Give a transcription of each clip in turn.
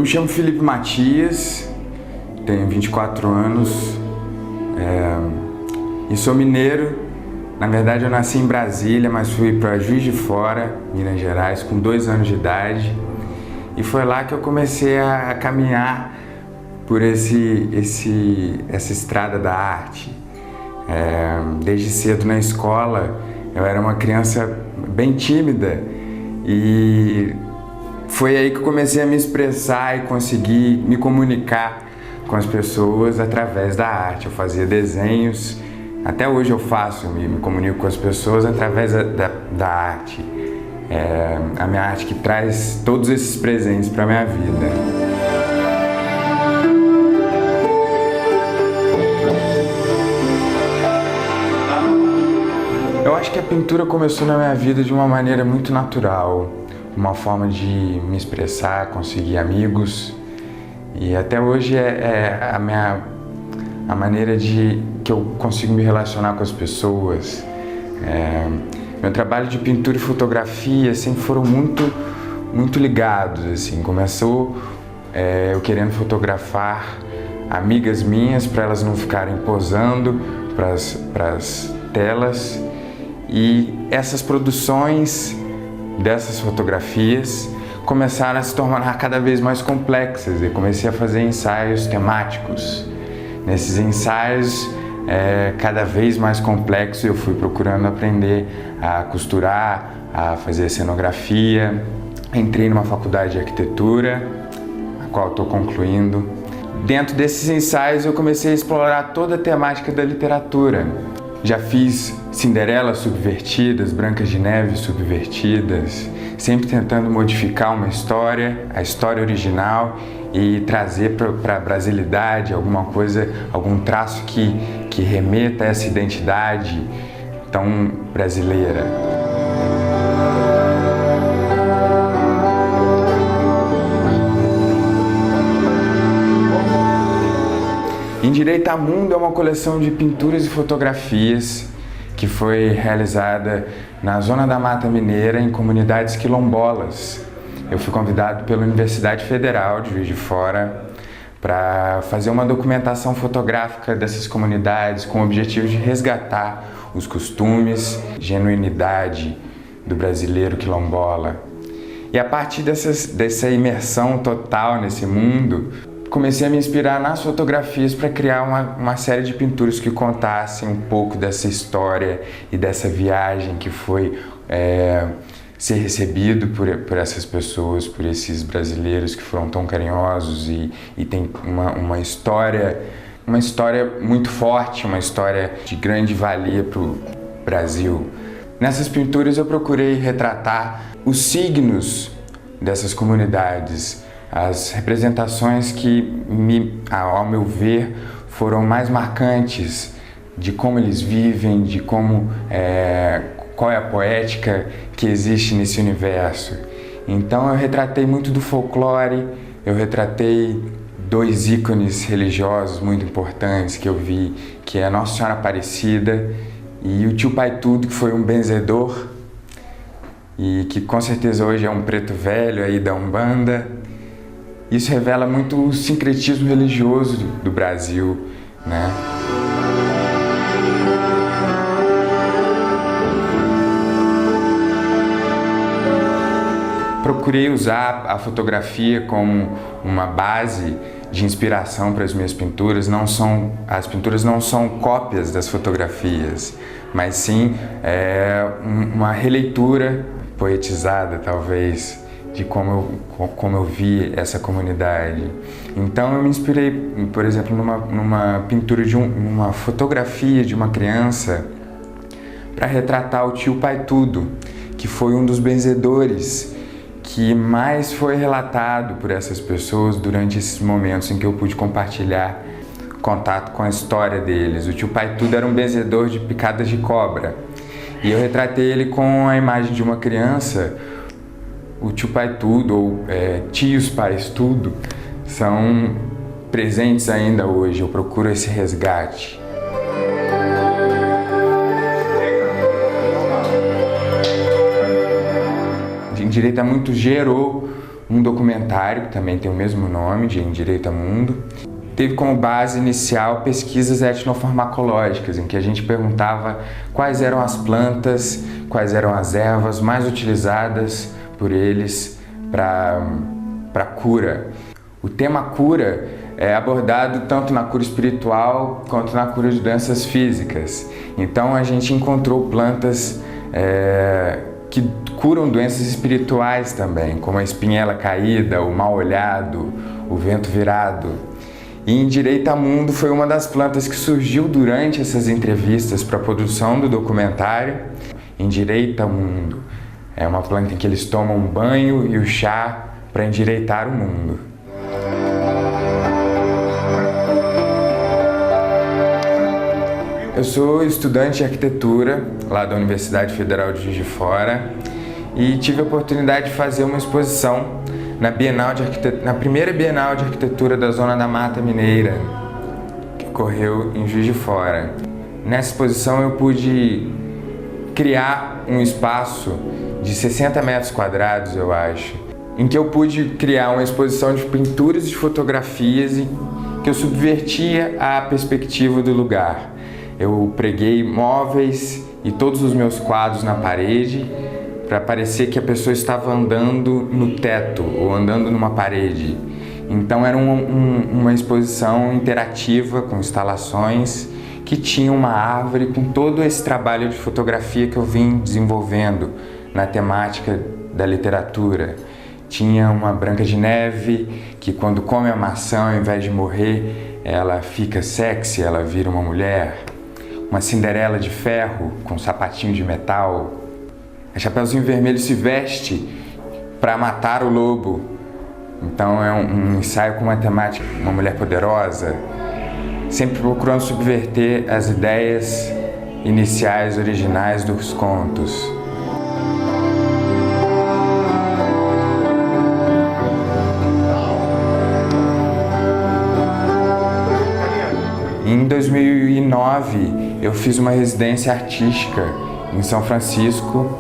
chamo Felipe Matias, tenho 24 anos e sou mineiro. Na verdade eu nasci em Brasília, mas fui para Juiz de Fora, Minas Gerais, com 2 anos de idade. E foi lá que eu comecei a caminhar por essa estrada da arte. Desde cedo na escola eu era uma criança bem tímida e foi aí que eu comecei a me expressar e conseguir me comunicar com as pessoas através da arte. Eu fazia desenhos, até hoje eu faço, me comunico com as pessoas através da arte. A minha arte que traz todos esses presentes para a minha vida. Eu acho que a pintura começou na minha vida de uma maneira muito natural, uma forma de me expressar, conseguir amigos, e até hoje é a maneira que eu consigo me relacionar com as pessoas. Meu trabalho de pintura e fotografia sempre foram muito ligados, assim. Começou eu querendo fotografar amigas minhas para elas não ficarem posando para as telas, e essas produções dessas fotografias começaram a se tornar cada vez mais complexas. Eu comecei a fazer ensaios temáticos. Nesses ensaios cada vez mais complexos eu fui procurando aprender a costurar, a fazer cenografia. Entrei numa faculdade de arquitetura, a qual estou concluindo. Dentro desses ensaios eu comecei a explorar toda a temática da literatura. Já fiz Cinderela subvertidas, Brancas de Neve subvertidas, sempre tentando modificar uma história, a história original, e trazer para a brasilidade alguma coisa, algum traço que remeta a essa identidade tão brasileira. Endireita Mundo é uma coleção de pinturas e fotografias que foi realizada na Zona da Mata Mineira, em comunidades quilombolas. Eu fui convidado pela Universidade Federal de Juiz de Fora para fazer uma documentação fotográfica dessas comunidades com o objetivo de resgatar os costumes, genuinidade do brasileiro quilombola. E a partir dessa imersão total nesse mundo, comecei a me inspirar nas fotografias para criar uma série de pinturas que contassem um pouco dessa história e dessa viagem que foi ser recebido por essas pessoas, por esses brasileiros que foram tão carinhosos e tem uma história muito forte, uma história de grande valia para o Brasil. Nessas pinturas eu procurei retratar os signos dessas comunidades, as representações que, ao meu ver, foram mais marcantes de como eles vivem, de como qual é a poética que existe nesse universo. Então eu retratei muito do folclore, eu retratei 2 ícones religiosos muito importantes que eu vi, que é a Nossa Senhora Aparecida e o Tio Pai Tudo, que foi um benzedor e que com certeza hoje é um preto velho aí da Umbanda. Isso revela muito o sincretismo religioso do Brasil, né? Procurei usar a fotografia como uma base de inspiração para as minhas pinturas. As pinturas não são cópias das fotografias, mas sim uma releitura poetizada, talvez, de como eu vi essa comunidade. Então eu me inspirei, por exemplo, numa pintura uma fotografia de uma criança para retratar o Tio Pai Tudo, que foi um dos benzedores que mais foi relatado por essas pessoas durante esses momentos em que eu pude compartilhar contato com a história deles. O Tio Pai Tudo era um benzedor de picadas de cobra, e eu retratei ele com a imagem de uma criança. O Tio Pai Tudo, ou Tios Pais Tudo, são presentes ainda hoje. Eu procuro esse resgate. Endireita Muito gerou um documentário que também tem o mesmo nome, de Em Direito a Mundo. Teve como base inicial pesquisas etnofarmacológicas, em que a gente perguntava quais eram as plantas, quais eram as ervas mais utilizadas por eles para cura. O tema cura é abordado tanto na cura espiritual quanto na cura de doenças físicas. Então a gente encontrou plantas que curam doenças espirituais também, como a espinhela caída, o mal-olhado, o vento virado. E Em Direito a Mundo foi uma das plantas que surgiu durante essas entrevistas para a produção do documentário. Em Direito a Mundo é uma planta em que eles tomam um banho e o chá para endireitar o mundo. Eu sou estudante de arquitetura lá da Universidade Federal de Juiz de Fora e tive a oportunidade de fazer uma exposição na primeira Bienal de Arquitetura da Zona da Mata Mineira, que ocorreu em Juiz de Fora. Nessa exposição eu pude criar um espaço de 60 metros quadrados, eu acho, em que eu pude criar uma exposição de pinturas e de fotografias que eu subvertia a perspectiva do lugar. Eu preguei móveis e todos os meus quadros na parede para parecer que a pessoa estava andando no teto ou andando numa parede. Então era uma exposição interativa com instalações que tinha uma árvore com todo esse trabalho de fotografia que eu vim desenvolvendo na temática da literatura. Tinha uma Branca de Neve que quando come a maçã, ao invés de morrer, ela fica sexy, ela vira uma mulher. Uma Cinderela de ferro com sapatinho de metal. A Chapeuzinho Vermelho se veste para matar o lobo. Então é um ensaio com uma temática, uma mulher poderosa, sempre procurando subverter as ideias iniciais, originais dos contos. Em 2009, eu fiz uma residência artística em São Francisco,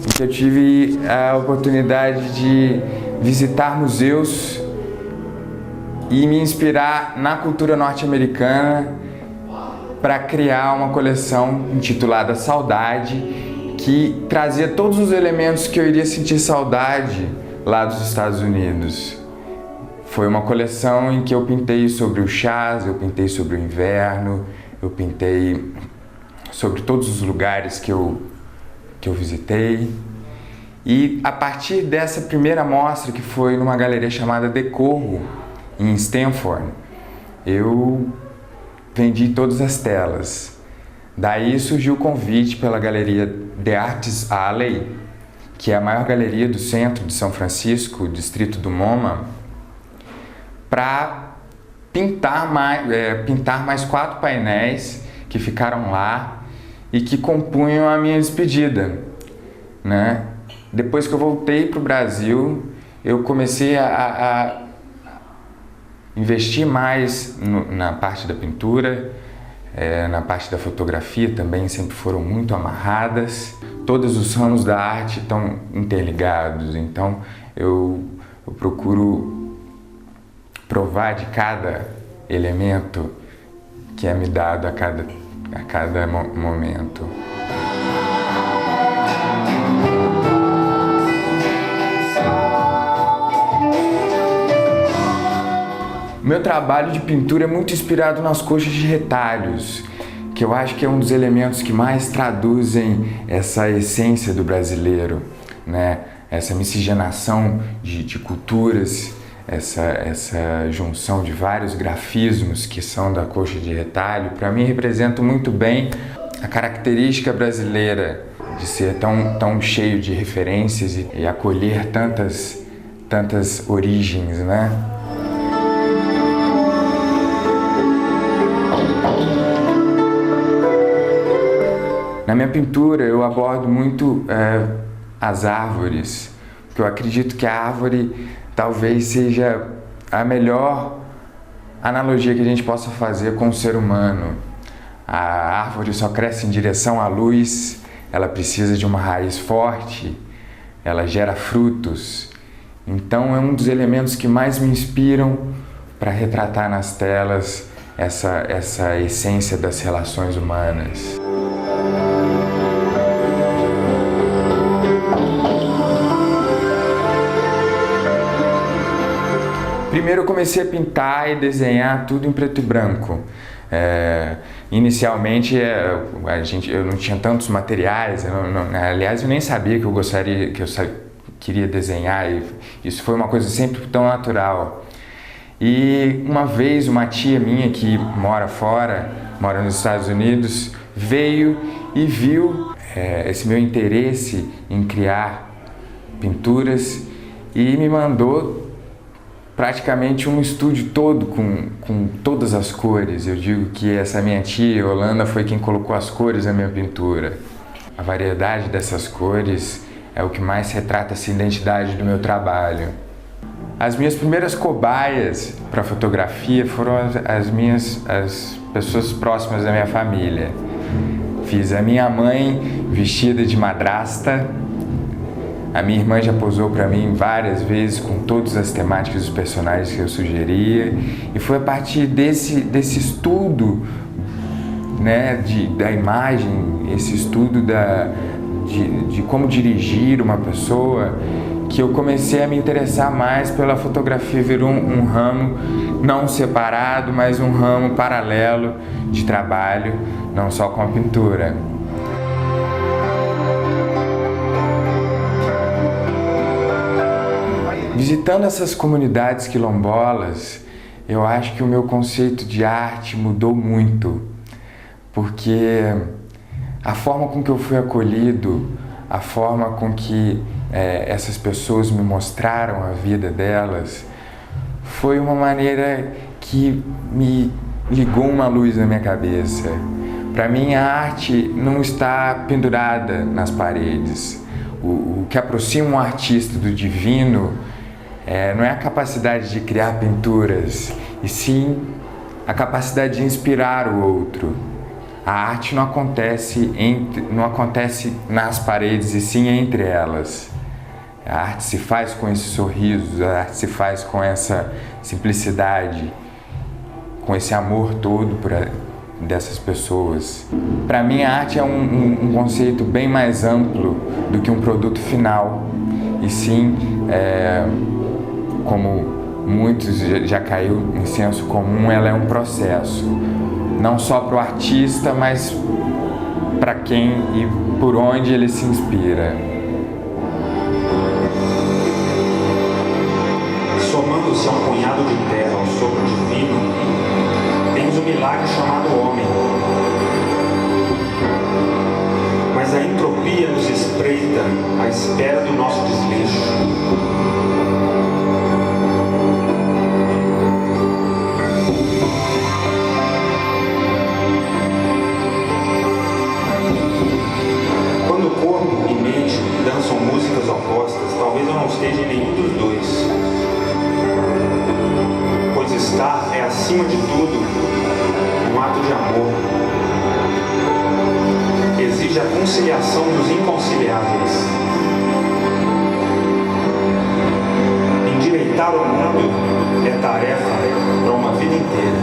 em que eu tive a oportunidade de visitar museus e me inspirar na cultura norte-americana para criar uma coleção intitulada Saudade, que trazia todos os elementos que eu iria sentir saudade lá dos Estados Unidos. Foi uma coleção em que eu pintei sobre o chás, eu pintei sobre o inverno, eu pintei sobre todos os lugares que eu visitei. E a partir dessa primeira mostra, que foi numa galeria chamada Decorro, em Stanford, eu vendi todas as telas. Daí surgiu o convite pela galeria The Artist Alley, que é a maior galeria do centro de São Francisco, distrito do MoMA, para pintar mais 4 painéis que ficaram lá e que compunham a minha despedida, né? Depois que eu voltei para o Brasil, eu comecei a investir mais na parte da pintura, na parte da fotografia também sempre foram muito amarradas. Todos os ramos da arte estão interligados, então eu procuro provar de cada elemento que é me dado a cada momento. Meu trabalho de pintura é muito inspirado nas coxas de retalhos, que eu acho que é um dos elementos que mais traduzem essa essência do brasileiro, né? Essa miscigenação de culturas, essa junção de vários grafismos que são da coxa de retalho, para mim representam muito bem a característica brasileira de ser tão cheio de referências e acolher tantas origens, né? Na minha pintura eu abordo muito as árvores, porque eu acredito que a árvore talvez seja a melhor analogia que a gente possa fazer com o ser humano. A árvore só cresce em direção à luz, ela precisa de uma raiz forte, ela gera frutos. Então é um dos elementos que mais me inspiram para retratar nas telas essa essência das relações humanas. Primeiro eu comecei a pintar e desenhar tudo em preto e branco. Inicialmente eu não tinha tantos materiais, aliás eu nem sabia que eu queria desenhar, e isso foi uma coisa sempre tão natural. E uma vez uma tia minha que mora nos Estados Unidos, veio e viu esse meu interesse em criar pinturas e me mandou praticamente um estúdio todo com todas as cores. Eu digo que essa minha tia, Holanda, foi quem colocou as cores na minha pintura. A variedade dessas cores é o que mais retrata essa identidade do meu trabalho. As minhas primeiras cobaias para fotografia foram as pessoas próximas da minha família. Fiz a minha mãe vestida de madrasta. A minha irmã já posou para mim várias vezes com todas as temáticas dos personagens que eu sugeria. E foi a partir desse estudo, né, da imagem, esse estudo de como dirigir uma pessoa, que eu comecei a me interessar mais pela fotografia. Virou um ramo não separado, mas um ramo paralelo de trabalho, não só com a pintura. Visitando essas comunidades quilombolas, eu acho que o meu conceito de arte mudou muito, porque a forma com que eu fui acolhido, a forma com que essas pessoas me mostraram a vida delas, foi uma maneira que me ligou uma luz na minha cabeça. Para mim, a arte não está pendurada nas paredes. O que aproxima um artista do divino não é a capacidade de criar pinturas, e sim a capacidade de inspirar o outro. A arte não acontece nas paredes, e sim entre elas. A arte se faz com esses sorrisos, a arte se faz com essa simplicidade, com esse amor todo dessas pessoas. Para mim, a arte é um conceito bem mais amplo do que um produto final, e sim, como muitos já caiu em senso comum, ela é um processo, não só para o artista, mas para quem e por onde ele se inspira. Somando-se a um punhado de terra ao sopro divino, temos um milagre chamado homem. Mas a entropia nos espreita à espera do nosso desleixo. Quando corpo e mente dançam músicas opostas, talvez eu não esteja em nenhum dos dois. Pois estar é, acima de tudo, um ato de amor. Exige a conciliação dos inconciliáveis. Endireitar o mundo é tarefa para uma vida inteira.